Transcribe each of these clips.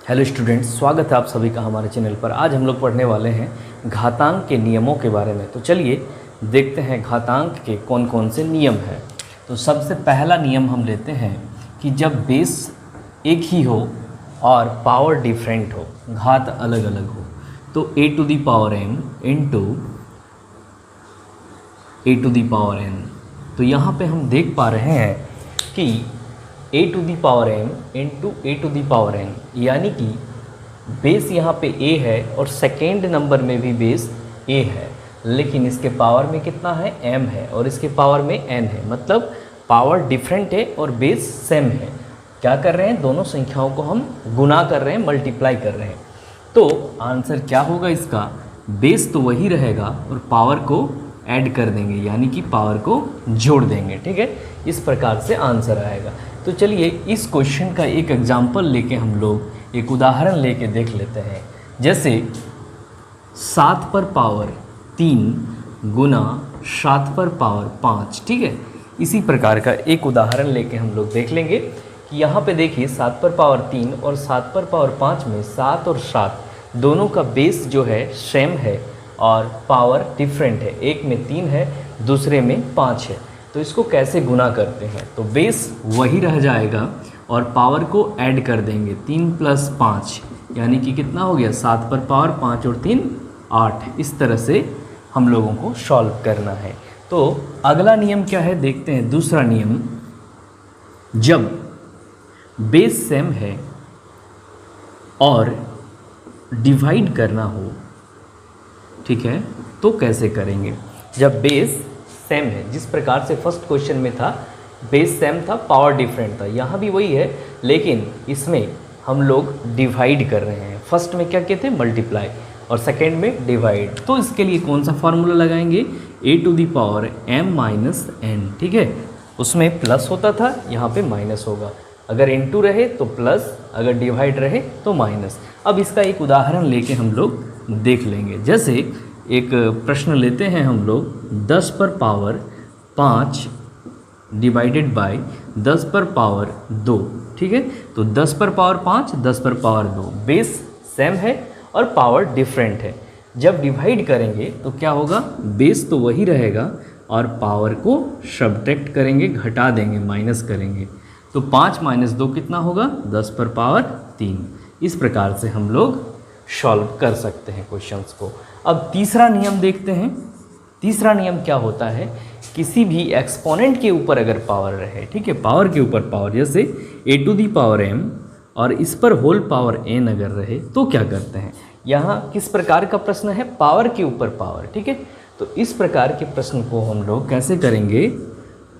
Hello students, स्वागत है आप सभी का हमारे चैनल पर। आज हम लोग पढ़ने वाले हैं घातांक के नियमों के बारे में। तो चलिए देखते हैं घातांक के कौन कौन से नियम हैं। तो सबसे पहला नियम हम लेते हैं कि जब बेस एक ही हो और पावर डिफरेंट हो, घात अलग अलग हो, तो a to the power m into a to the power n। तो यहाँ पे हम देख पा रहे हैं कि a to the power m into a to the power n, यानी कि बेस यहाँ पे a है और सेकेंड नंबर में भी बेस a है, लेकिन इसके पावर में कितना है, m है, और इसके पावर में n है। मतलब पावर डिफरेंट है और बेस सेम है। क्या कर रहे हैं, दोनों संख्याओं को हम गुना कर रहे हैं, मल्टीप्लाई कर रहे हैं। तो आंसर क्या होगा इसका, बेस तो वही रहेगा और पावर को ऐड कर देंगे, यानी कि पावर को जोड़ देंगे। ठीक है, इस प्रकार से आंसर आएगा। तो चलिए इस क्वेश्चन का एक एग्जाम्पल लेके हम लोग एक उदाहरण लेके देख लेते हैं। जैसे 7 पर पावर 3 गुना 7 पर पावर 5। ठीक है, इसी प्रकार का एक उदाहरण लेके हम लोग देख लेंगे कि यहाँ पे देखिए 7 पर पावर 3 और 7 पर पावर 5 में 7 और 7 दोनों का बेस जो है सेम है और पावर डिफरेंट है। एक में 3 है, दूसरे में 5 है। तो इसको कैसे गुना करते हैं, तो बेस वही रह जाएगा और पावर को ऐड कर देंगे। 3 + 5 यानी कि कितना हो गया, 7 पर पावर 5 और 3 8। इस तरह से हम लोगों को सॉल्व करना है। तो अगला नियम क्या है देखते हैं। दूसरा नियम, जब बेस सेम है और डिवाइड करना हो, ठीक है, तो कैसे करेंगे। जब बेस सेम है, जिस प्रकार से फर्स्ट क्वेश्चन में था बेस सेम था, पावर डिफरेंट था, यहाँ भी वही है, लेकिन इसमें हम लोग डिवाइड कर रहे हैं। फर्स्ट में क्या किए थे, मल्टीप्लाई, और सेकेंड में डिवाइड। तो इसके लिए कौन सा फार्मूला लगाएंगे, a to the power m minus n। ठीक है, उसमें प्लस होता था, यहाँ पे माइनस होगा। अगर इंटू रहे तो प्लस, अगर डिवाइड रहे तो माइनस। अब इसका एक उदाहरण लेके हम लोग देख लेंगे। जैसे एक प्रश्न लेते हैं हम लोग, 10 पर पावर 5 डिवाइडेड बाय 10 पर पावर 2। ठीक है, तो 10 पर पावर 5, 10 पर पावर 2, बेस सेम है और पावर डिफरेंट है। जब डिवाइड करेंगे तो क्या होगा, बेस तो वही रहेगा और पावर को सब्ट्रैक्ट करेंगे, घटा देंगे, माइनस करेंगे। तो 5 - 2 कितना होगा, 10 पर पावर 3। इस प्रकार से हम लोग सॉल्व कर सकते हैं क्वेश्चंस को। अब तीसरा नियम देखते हैं। तीसरा नियम क्या होता है, किसी भी एक्सपोनेंट के ऊपर अगर पावर रहे, ठीक है, पावर के ऊपर पावर, जैसे a to the power m और इस पर होल पावर n अगर रहे तो क्या करते हैं। यहाँ किस प्रकार का प्रश्न है, पावर के ऊपर पावर। ठीक है, तो इस प्रकार के प्रश्न को हम लोग कैसे करेंगे,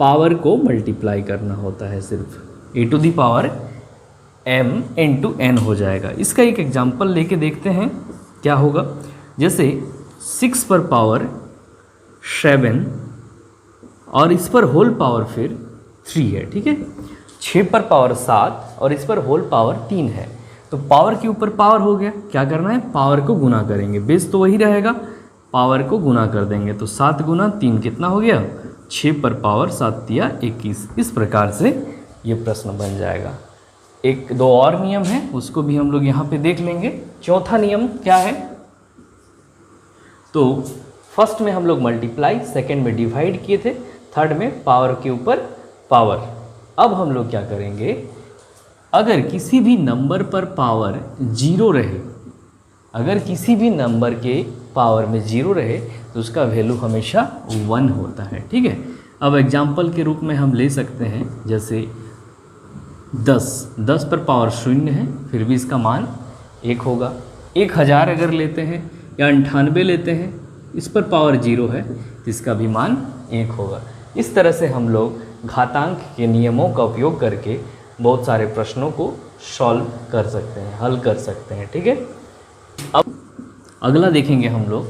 पावर को मल्टीप्लाई करना होता है। सिर्फ a to the power m into n हो जाएगा। इसका एक एग्जाम्पल लेके देखते हैं क्या होगा। जैसे 6 पर पावर 7 और इस पर होल पावर फिर 3 है। ठीक है, 6 पर पावर 7 और इस पर होल पावर 3 है। तो पावर के ऊपर पावर हो गया, क्या करना है, पावर को गुना करेंगे। बेस तो वही रहेगा, पावर को गुना कर देंगे। तो 7 गुना 3 कितना हो गया, 6 पर पावर 7 या 21। इस प्रकार से ये प्रश्न बन जाएगा। एक दो और नियम है, उसको भी हम लोग यहाँ पे देख लेंगे। चौथा नियम क्या है, तो फर्स्ट में हम लोग मल्टीप्लाई, सेकंड में डिवाइड किए थे, थर्ड में पावर के ऊपर पावर। अब हम लोग क्या करेंगे, अगर किसी भी नंबर पर पावर 0 रहे, अगर किसी भी नंबर के पावर में 0 रहे तो उसका वैल्यू हमेशा 1 होता है। ठीक है, अब एग्जाम्पल के रूप में हम ले सकते हैं, जैसे 10 पर पावर 0 है, फिर भी इसका मान 1 होगा। 1000 अगर लेते हैं या 98 लेते हैं, इस पर पावर 0 है, तो इसका भी मान 1 होगा। इस तरह से हम लोग घातांक के नियमों का उपयोग करके बहुत सारे प्रश्नों को सॉल्व कर सकते हैं, हल कर सकते हैं। ठीक है, अब अगला देखेंगे हम लोग,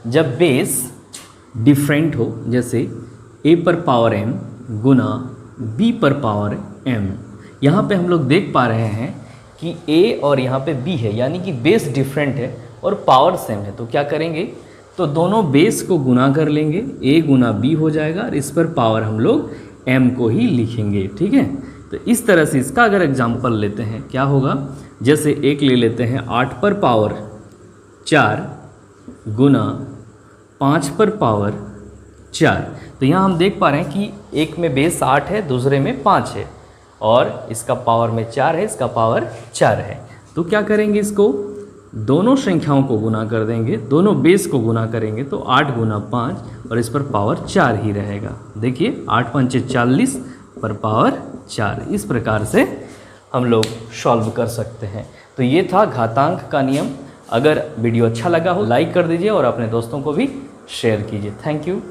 जब बेस डिफरेंट हो, जैसे a पर पावर m गुना b पर पावर m। यहाँ पे हम लोग देख पा रहे हैं कि a और यहाँ पे b है, यानी कि बेस डिफरेंट है और पावर सेम है। तो क्या करेंगे, तो दोनों बेस को गुना कर लेंगे, a गुना b हो जाएगा और इस पर पावर हम लोग m को ही लिखेंगे। ठीक है, तो इस तरह से इसका अगर एग्जाम्पल लेते हैं क्या होगा, जैसे एक ले लेते हैं 8 पर पावर 4 गुना 5 पर पावर 4। तो यहाँ हम देख पा रहे हैं कि एक में बेस 8 है, दूसरे में 5 है और इसका पावर में 4 है, इसका पावर 4 है। तो क्या करेंगे, इसको दोनों संख्याओं को गुना कर देंगे, दोनों बेस को गुना करेंगे तो 8 गुना 5 और इस पर पावर 4 ही रहेगा। देखिए 8 पंचे 40 पर पावर 4। इस प्रकार से हम लोग सॉल्व कर सकते हैं। तो ये था घातांक का नियम। अगर वीडियो अच्छा लगा हो लाइक कर दीजिए और अपने दोस्तों को भी शेयर कीजिए। Thank you.